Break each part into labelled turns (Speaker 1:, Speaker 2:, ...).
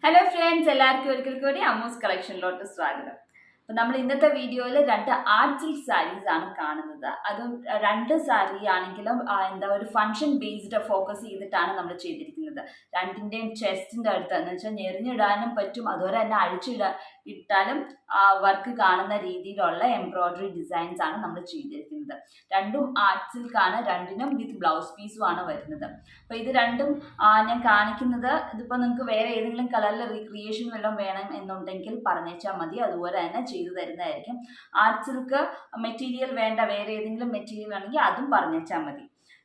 Speaker 1: Hello friends, എല്ലാവർക്കും ഒരിക്കൽ കൂടി അമ്മൂസ് കളക്ഷനിലോട്ട് സ്വാഗതം. അപ്പോൾ നമ്മൾ ഇന്നത്തെ വീഡിയോയിൽ രണ്ട് ആർട്ട് സിൽക്ക് സാരീസ് ആണ് കാണുന്നത്. അതും രണ്ട് സാരി ആണെങ്കിലും ഒരു ഫംഗ്ഷൻ ബേസ്ഡ് ഫോക്കസ് ചെയ്തിട്ടാണ് നമ്മൾ ചെയ്തിരിക്കുന്നത്. രണ്ടിൻ്റെയും ചെസ്റ്റിൻ്റെ അടുത്ത് എന്ന് വെച്ചാൽ ഞെറിഞ്ഞിടാനും പറ്റും, അതുപോലെ തന്നെ ഇട്ടാലും വർക്ക് കാണുന്ന രീതിയിലുള്ള എംബ്രോയിഡറി ഡിസൈൻസ് ആണ് നമ്മൾ ചെയ്തിരിക്കുന്നത്. രണ്ടും ആർട്ട് സിൽക്ക് ആണ്, രണ്ടിനും വിത്ത് ബ്ലൗസ് പീസും ആണ് വരുന്നത്. അപ്പോൾ ഇത് രണ്ടും ഞാൻ കാണിക്കുന്നത്, ഇതിപ്പോൾ നിങ്ങൾക്ക് വേറെ ഏതെങ്കിലും കളറിൽ റീക്രിയേഷൻ വല്ലതും വേണം എന്നുണ്ടെങ്കിൽ പറഞ്ഞേച്ചാൽ മതി, അതുപോലെ തന്നെ ചെയ്തു തരുന്നതായിരിക്കും. ആർട്ട് സിൽക്ക് മെറ്റീരിയൽ വേണ്ട, വേറെ ഏതെങ്കിലും മെറ്റീരിയൽ ആണെങ്കിൽ അതും പറഞ്ഞേച്ചാൽ മതി.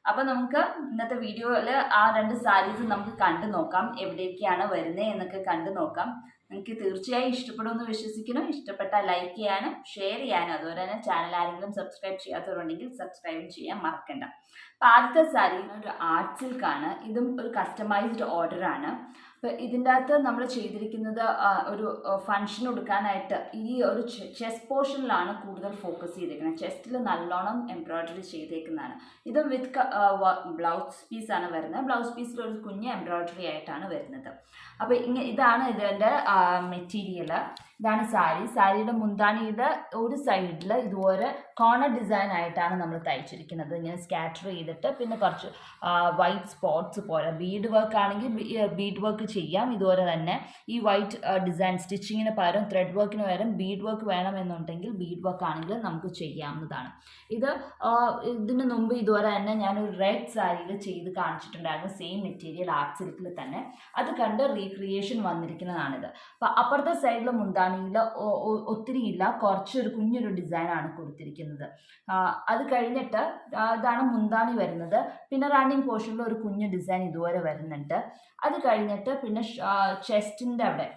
Speaker 1: അപ്പോൾ നമുക്ക് ഇന്നത്തെ വീഡിയോയിൽ ആ രണ്ട് സാരീസ് നമുക്ക് കണ്ടു നോക്കാം, എവിടേക്കാണ് വരുന്നത് എന്നൊക്കെ കണ്ടു നോക്കാം. നിങ്ങൾക്ക് തീർച്ചയായും ഇഷ്ടപ്പെടുമെന്ന് വിശ്വസിക്കുന്നു. ഇഷ്ടപ്പെട്ടാൽ ലൈക്ക് ചെയ്യാനും ഷെയർ ചെയ്യാനും, അതുപോലെ തന്നെ ചാനൽ ആരെങ്കിലും സബ്സ്ക്രൈബ് ചെയ്യാത്തവരുണ്ടെങ്കിൽ സബ്സ്ക്രൈബ് ചെയ്യാൻ മറക്കണ്ട. അപ്പോൾ ആദ്യത്തെ സാരി ഒരു ആർട്ട് സിൽക്കാണ്. ഇതും ഒരു കസ്റ്റമൈസ്ഡ് ഓർഡറാണ്. അപ്പോൾ ഇതിൻ്റെ അകത്ത് നമ്മൾ ചെയ്തിരിക്കുന്നത് ഒരു ഫങ്ഷൻ കൊടുക്കാനായിട്ട് ഈ ഒരു ചെസ്റ്റ് പോർഷനിലാണ് കൂടുതൽ ഫോക്കസ് ചെയ്തിരിക്കുന്നത്. ചെസ്റ്റിൽ നല്ലോണം എംബ്രോയിഡറി ചെയ്തേക്കുന്നതാണ്. ഇതും വിത്ത് ബ്ലൗസ് പീസാണ് വരുന്നത്. ബ്ലൗസ് പീസിൽ ഒരു കുഞ്ഞ് എംബ്രോയിഡറി ആയിട്ടാണ് വരുന്നത്. അപ്പോൾ ഇതാണ് ഇതിൻ്റെ മെറ്റീരിയൽ. ഇതാണ് സാരി. സാരിയുടെ മുന്താണിയുടെ ഒരു സൈഡിൽ ഇതുപോലെ കോർണർ ഡിസൈൻ ആയിട്ടാണ് നമ്മൾ തയ്ച്ചിരിക്കുന്നത്. ഇങ്ങനെ സ്കാറ്റർ ചെയ്തിട്ട് പിന്നെ കുറച്ച് വൈറ്റ് സ്പോട്ട്സ് പോലെ, ബീഡ് വർക്ക് ആണെങ്കിൽ ബീഡ് വർക്ക് ചെയ്യാം. ഇതുപോലെ തന്നെ ഈ വൈറ്റ് ഡിസൈൻ സ്റ്റിച്ചിങ്ങിന് പകരം ത്രെഡ് വർക്കിന് പകരം ബീഡ് വർക്ക് വേണമെന്നുണ്ടെങ്കിൽ ബീഡ് വർക്ക് ആണെങ്കിൽ നമുക്ക് ചെയ്യാവുന്നതാണ്. ഇതിന് മുമ്പ് ഇതുപോലെ തന്നെ ഞാനൊരു റെഡ് സാരിയിൽ ചെയ്ത് കാണിച്ചിട്ടുണ്ടായിരുന്നു, സെയിം മെറ്റീരിയൽ ആർട്ട് സിൽക്കിൽ തന്നെ. അത് കണ്ട് റീക്രിയേഷൻ വന്നിരിക്കുന്നതാണിത്. അപ്പോൾ അപ്പുറത്തെ സൈഡിൽ മുന്താണിയിൽ ഒത്തിരി ഇല്ല, കുറച്ചൊരു കുഞ്ഞൊരു ഡിസൈനാണ് കൊടുത്തിരിക്കുന്നത്. അത് കഴിഞ്ഞിട്ട് ഇതാണ് മുന്താണി വരുന്നത്. പിന്നെ റണ്ണിങ് പോർഷനിൽ ഒരു കുഞ്ഞു ഡിസൈൻ ഇതുപോലെ വരുന്നുണ്ട്. അത് കഴിഞ്ഞിട്ട് പിന്നെ ചെസ്റ്റിൻ്റെ അവിടെ,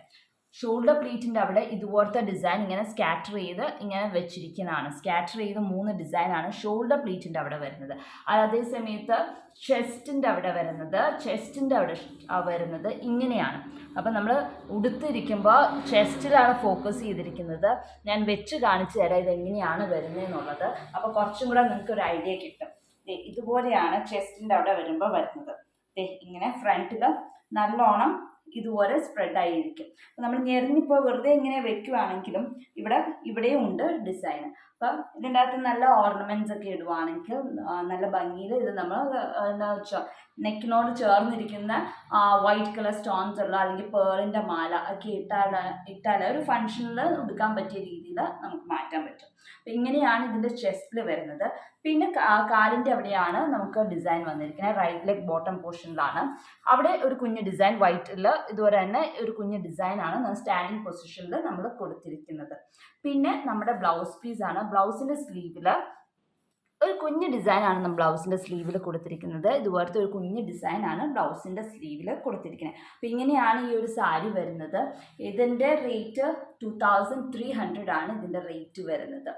Speaker 1: ഷോൾഡർ പ്ലീറ്റിൻ്റെ അവിടെ ഇതുപോലത്തെ ഡിസൈൻ ഇങ്ങനെ സ്കാറ്റർ ചെയ്ത് ഇങ്ങനെ വെച്ചിരിക്കുന്നതാണ്. സ്കാറ്റർ ചെയ്ത് 3 ഡിസൈനാണ് ഷോൾഡർ പ്ലീറ്റിൻ്റെ അവിടെ വരുന്നത്. അതേ സമയത്ത് ചെസ്റ്റിൻ്റെ അവിടെ വരുന്നത് ഇങ്ങനെയാണ്. അപ്പം നമ്മൾ ഉടുത്തിരിക്കുമ്പോൾ ചെസ്റ്റിലാണ് ഫോക്കസ് ചെയ്തിരിക്കുന്നത്. ഞാൻ വെച്ച് കാണിച്ചു തരാം ഇതെങ്ങനെയാണ് വരുന്നതെന്നുള്ളത്. അപ്പോൾ കുറച്ചും കൂടെ നിങ്ങൾക്കൊരു ഐഡിയ കിട്ടും. ഇതുപോലെയാണ് ചെസ്റ്റിൻ്റെ അവിടെ വരുമ്പോൾ വരുന്നത്. ഇങ്ങനെ ഫ്രണ്ടിൽ നല്ലോണം ഇതുപോലെ സ്പ്രെഡ് ആയിരിക്കും. അപ്പം നമ്മൾ ഞെറിഞ്ഞിപ്പോൾ വെറുതെ ഇങ്ങനെ വെക്കുവാണെങ്കിലും ഇവിടെയും ഉണ്ട് ഡിസൈൻ. അപ്പം ഇതിൻ്റെ അകത്ത് നല്ല ഓർണമെൻറ്റ്സ് ഒക്കെ ഇടുവാണെങ്കിൽ നല്ല ഭംഗിയിൽ ഇത് നമ്മൾ എന്താ വെച്ചാൽ നെക്കിനോട് ചേർന്നിരിക്കുന്ന വൈറ്റ് കളർ സ്റ്റോൺസ് ഉള്ള അല്ലെങ്കിൽ പേളിൻ്റെ മാല ഒക്കെ ഇട്ടാൽ ഒരു ഫങ്ഷനിൽ എടുക്കാൻ പറ്റിയ രീതിയിൽ നമുക്ക് മാറ്റാൻ പറ്റും. അപ്പം ഇങ്ങനെയാണ് ഇതിൻ്റെ ചെസ്റ്റിൽ വരുന്നത്. പിന്നെ കാലിൻ്റെ അവിടെയാണ് നമുക്ക് ഡിസൈൻ വന്നിരിക്കുന്നത്. റൈറ്റ് ലെഗ് ബോട്ടം പോർഷനിലാണ്. അവിടെ ഒരു കുഞ്ഞ് ഡിസൈൻ വൈറ്റിൽ ഇതുപോലെ തന്നെ ഒരു കുഞ്ഞ് ഡിസൈനാണ് സ്റ്റാൻഡിങ് പൊസിഷനിൽ നമ്മൾ കൊടുത്തിരിക്കുന്നത്. പിന്നെ നമ്മുടെ ബ്ലൗസ് പീസാണ്. ബ്ലൗസിൻ്റെ സ്ലീവിൽ ഒരു കുഞ്ഞ് ഡിസൈനാണ് നമ്മൾ ബ്ലൗസിൻ്റെ സ്ലീവിൽ കൊടുത്തിരിക്കുന്നത്. ഇതുപോലത്തെ ഒരു കുഞ്ഞ് ഡിസൈനാണ് ബ്ലൗസിൻ്റെ സ്ലീവിൽ കൊടുത്തിരിക്കുന്നത്. അപ്പോൾ ഇങ്ങനെയാണ് ഈ ഒരു സാരി വരുന്നത്. ഇതിൻ്റെ റേറ്റ് 2300 ആണ് ഇതിൻ്റെ റേറ്റ് വരുന്നത്.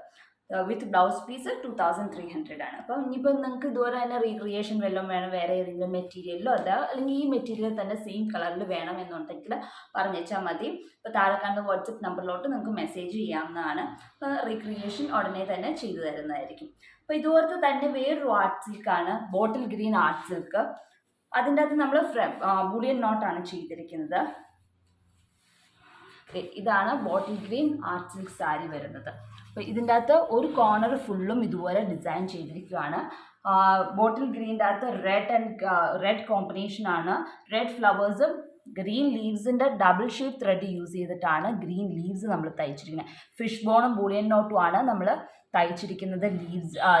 Speaker 1: വിത്ത് ബ്ലൗസ് പീസ് 2300 ആണ്. അപ്പം ഇനിയിപ്പോൾ നിങ്ങൾക്ക് ഇതുപോലെ തന്നെ റീക്രിയേഷൻ വല്ലതും വേണം, വേറെ ഏതെങ്കിലും മെറ്റീരിയലിലോ അല്ലെങ്കിൽ ഈ മെറ്റീരിയൽ തന്നെ സെയിം കളറിൽ വേണമെന്നുണ്ടെങ്കിൽ പറഞ്ഞേച്ചാൽ മതി. ഇപ്പോൾ താഴെ കാണുന്ന വാട്സപ്പ് നമ്പറിലോട്ട് നിങ്ങൾക്ക് മെസ്സേജ് ചെയ്യാവുന്നതാണ്. അപ്പോൾ റീക്രിയേഷൻ ഉടനെ തന്നെ ചെയ്തു തരുന്നതായിരിക്കും. അപ്പോൾ ഇതുപോലത്തെ തന്നെ വേറൊരു ആർട്ട് സിൽക്കാണ്, ബോട്ടിൽ ഗ്രീൻ ആർട്ട് സിൽക്ക്. അതിൻ്റെ അകത്ത് നമ്മൾ ബുളിയൻ നോട്ടാണ് ചെയ്തിരിക്കുന്നത്. ഇതാണ് bottle green art silk sari വരുന്നത്. അപ്പോൾ ഇതിൻ്റെ അകത്ത് ഒരു കോർണർ ഫുള്ളും ഇതുപോലെ ഡിസൈൻ ചെയ്തിരിക്കുകയാണ്. ബോട്ടിൽ ഗ്രീൻ്റെ അകത്ത് റെഡ് കോമ്പിനേഷനാണ്. റെഡ് ഫ്ലവേഴ്സും ഗ്രീൻ ലീവ്സിൻ്റെ ഡബിൾ ഷേപ്പ് ത്രെഡ് യൂസ് ചെയ്തിട്ടാണ് ഗ്രീൻ ലീവ്സ് നമ്മൾ തയ്ച്ചിരിക്കുന്നത്. ഫിഷ് ബോണും ബൂളിയൻ നോട്ടുമാണ് നമ്മൾ തയ്ച്ചിരിക്കുന്നത്.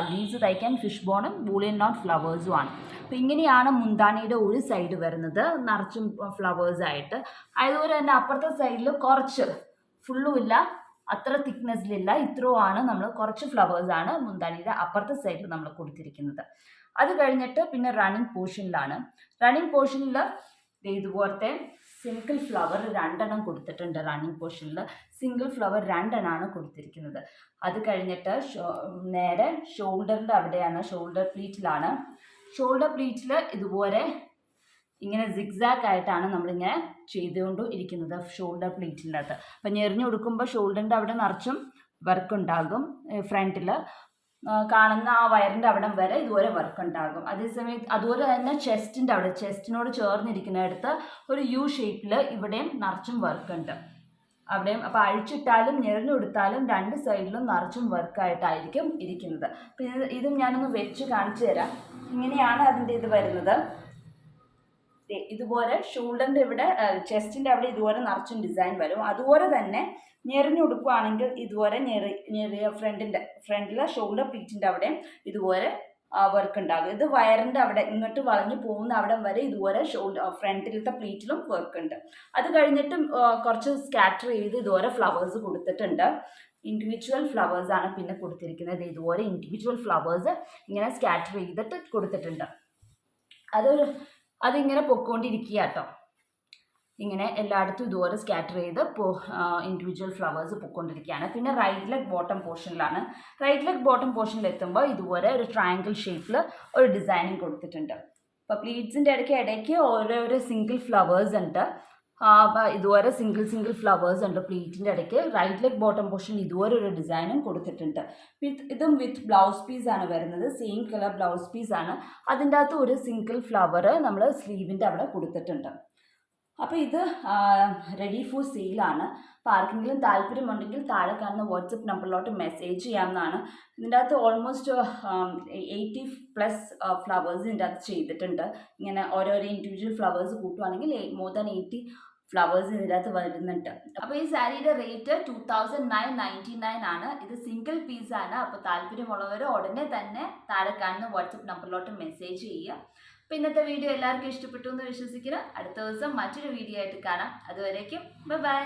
Speaker 1: ലീവ്സ് തയ്ക്കാൻ ഫിഷ് ബോണും ബൂളിയൻ നോട്ട് ഫ്ലവേഴ്സും ആണ്. അപ്പോൾ ഇങ്ങനെയാണ് മുന്താണിയുടെ ഒരു സൈഡ് വരുന്നത്, നിറച്ചും ഫ്ലവേഴ്സായിട്ട്. അതുപോലെ തന്നെ അപ്പുറത്തെ സൈഡിൽ കുറച്ച് ഫുള്ളും ഇല്ല, അത്ര തിക്നെസ്സിലില്ല, ഇത്രയുമാണ് നമ്മൾ കുറച്ച് ഫ്ലവേഴ്സാണ് മുന്താണിയുടെ അപ്പുറത്തെ സൈഡിൽ നമ്മൾ കൊടുത്തിരിക്കുന്നത്. അത് കഴിഞ്ഞിട്ട് പിന്നെ റണ്ണിങ് പോർഷനിൽ ഇതുപോലത്തെ സിംഗിൾ ഫ്ലവർ 2 കൊടുത്തിട്ടുണ്ട്. റണ്ണിങ് പോർഷനിൽ സിംഗിൾ ഫ്ലവർ 2 കൊടുത്തിരിക്കുന്നത്. അത് കഴിഞ്ഞിട്ട് നേരെ ഷോൾഡറിൻ്റെ അവിടെയാണ്, ഷോൾഡർ പ്ലീറ്റിൽ ഇതുപോലെ ഇങ്ങനെ സിഗ്സാഗ് ആയിട്ടാണ് നമ്മളിങ്ങനെ ചെയ്തുകൊണ്ട് ഇരിക്കുന്നത് ഷോൾഡർ പ്ലീറ്റിൻ്റെ അകത്ത്. അപ്പം ഞെറിഞ്ഞു കൊടുക്കുമ്പോൾ ഷോൾഡറിൻ്റെ അവിടെ നിറച്ചും വർക്ക് ഉണ്ടാകും ഫ്രണ്ടിൽ. കാണുന്ന ആ വയറിൻ്റെ അവിടം വരെ ഇതുപോലെ വർക്ക് ഉണ്ടാകും. അതേസമയം അതുപോലെ തന്നെ ചെസ്റ്റിൻ്റെ അവിടെ, ചെസ്റ്റിനോട് ചേർന്നിരിക്കുന്നിടത്ത് ഒരു യു ഷേപ്പിൽ ഇവിടെയും നിറച്ചും വർക്ക് ഉണ്ട് അവിടെയും. അപ്പോൾ അഴിച്ചിട്ടാലും ഞെറിഞ്ഞു കൊടുത്താലും രണ്ട് സൈഡിലും നിറച്ചും വർക്കായിട്ടായിരിക്കും ഇരിക്കുന്നത്. പിന്നെ ഇതും ഞാനൊന്ന് വെച്ച് കാണിച്ചു തരാം. ഇങ്ങനെയാണ് അതിൻ്റെ ഇത് വരുന്നത്. ഇതുപോലെ ഷോൾഡറിൻ്റെ ഇവിടെ, ചെസ്റ്റിൻ്റെ അവിടെ ഇതുപോലെ നിറച്ചും ഡിസൈൻ വരും. അതുപോലെ തന്നെ ഞെറിഞ്ഞു കൊടുക്കുകയാണെങ്കിൽ ഇതുപോലെ ഞെറിയ ഫ്രണ്ടിലെ ഷോൾഡർ പ്ലീറ്റിൻ്റെ അവിടെ ഇതുപോലെ വർക്ക് ഉണ്ടാകും. ഇത് വയറിൻ്റെ അവിടെ ഇങ്ങോട്ട് വളഞ്ഞു പോകുന്ന അവിടെ വരെ ഇതുപോലെ ഫ്രണ്ടിലത്തെ പ്ലീറ്റിലും വർക്ക് ഉണ്ട്. അത് കഴിഞ്ഞിട്ട് കുറച്ച് സ്കാറ്റർ ചെയ്ത് ഇതുപോലെ ഫ്ലവേഴ്സ് കൊടുത്തിട്ടുണ്ട്. ഇൻഡിവിജ്വൽ ഫ്ലവേഴ്സാണ് പിന്നെ കൊടുത്തിരിക്കുന്നത്. ഇതുപോലെ ഇൻഡിവിജ്വൽ ഫ്ലവേഴ്സ് ഇങ്ങനെ സ്കാറ്റർ ചെയ്തിട്ട് കൊടുത്തിട്ടുണ്ട്. അതിങ്ങനെ പൊക്കോണ്ടിരിക്കുക കേട്ടോ. ഇങ്ങനെ എല്ലായിടത്തും ഇതുപോലെ സ്കാറ്റർ ചെയ്ത് ഇൻഡിവിജ്വൽ ഫ്ലവേഴ്സ് പൊക്കോണ്ടിരിക്കുകയാണ്. പിന്നെ റൈറ്റ് ലെഗ് ബോട്ടം പോർഷനിലാണ്. റൈറ്റ് ലെഗ് ബോട്ടം പോർഷനിൽ എത്തുമ്പോൾ ഇതുപോലെ ഒരു ട്രയാങ്കിൾ ഷേപ്പിൽ ഒരു ഡിസൈനിങ് കൊടുത്തിട്ടുണ്ട്. അപ്പോൾ പ്ലീറ്റ്സിൻ്റെ ഇടയ്ക്ക് ഓരോരോ സിംഗിൾ ഫ്ലവേഴ്സ് ഉണ്ട്. ഇതുപോലെ സിംഗിൾ ഫ്ലവേഴ്സ് ഉണ്ട് പ്ലീറ്റിൻ്റെ ഇടയ്ക്ക്. റൈറ്റ് ലെഗ് ബോട്ടം പോർഷനിൽ ഇതുപോലെ ഒരു ഡിസൈനും കൊടുത്തിട്ടുണ്ട്. ഇതും വിത്ത് ബ്ലൗസ് പീസാണ് വരുന്നത്. സെയിം കളർ ബ്ലൗസ് പീസാണ്. അതിൻ്റെ അകത്ത് ഒരു സിംഗിൾ ഫ്ലവർ നമ്മൾ സ്ലീവിൻ്റെ അവിടെ കൊടുത്തിട്ടുണ്ട്. അപ്പോൾ ഇത് റെഡി ഫോർ സെയിലാണ്. അപ്പോൾ ആർക്കെങ്കിലും താല്പര്യമുണ്ടെങ്കിൽ താഴെ കാണുന്ന വാട്സപ്പ് നമ്പറിലോട്ട് മെസ്സേജ് ചെയ്യാവുന്നതാണ്. ഇതിൻ്റെ അകത്ത് ഓൾമോസ്റ്റ് 80+ ഫ്ലവേഴ്സ് ഇതിൻ്റെ അകത്ത് ചെയ്തിട്ടുണ്ട്. ഇങ്ങനെ ഓരോരോ ഇൻഡിവിജ്വൽ ഫ്ലവേഴ്സ് കൂട്ടുവാണെങ്കിൽ മോർ ദാൻ 80 ഫ്ലവേഴ്സ് ഇതിൻ്റെ അകത്ത് വരുന്നുണ്ട്. അപ്പോൾ ഈ സാരിയുടെ റേറ്റ് 2999 ആണ്. ഇത് സിംഗിൾ പീസാണ്. അപ്പോൾ താല്പര്യമുള്ളവർ ഉടനെ തന്നെ താഴെ കാണുന്ന വാട്സപ്പ് നമ്പറിലോട്ട് മെസ്സേജ് ചെയ്യുക. അപ്പോൾ ഇന്നത്തെ വീഡിയോ എല്ലാവർക്കും ഇഷ്ടപ്പെട്ടു എന്ന് വിശ്വസിക്കുന്നു. അടുത്ത ദിവസം മറ്റൊരു വീഡിയോ ആയിട്ട് കാണാം. അതുവരേക്കും ബൈ.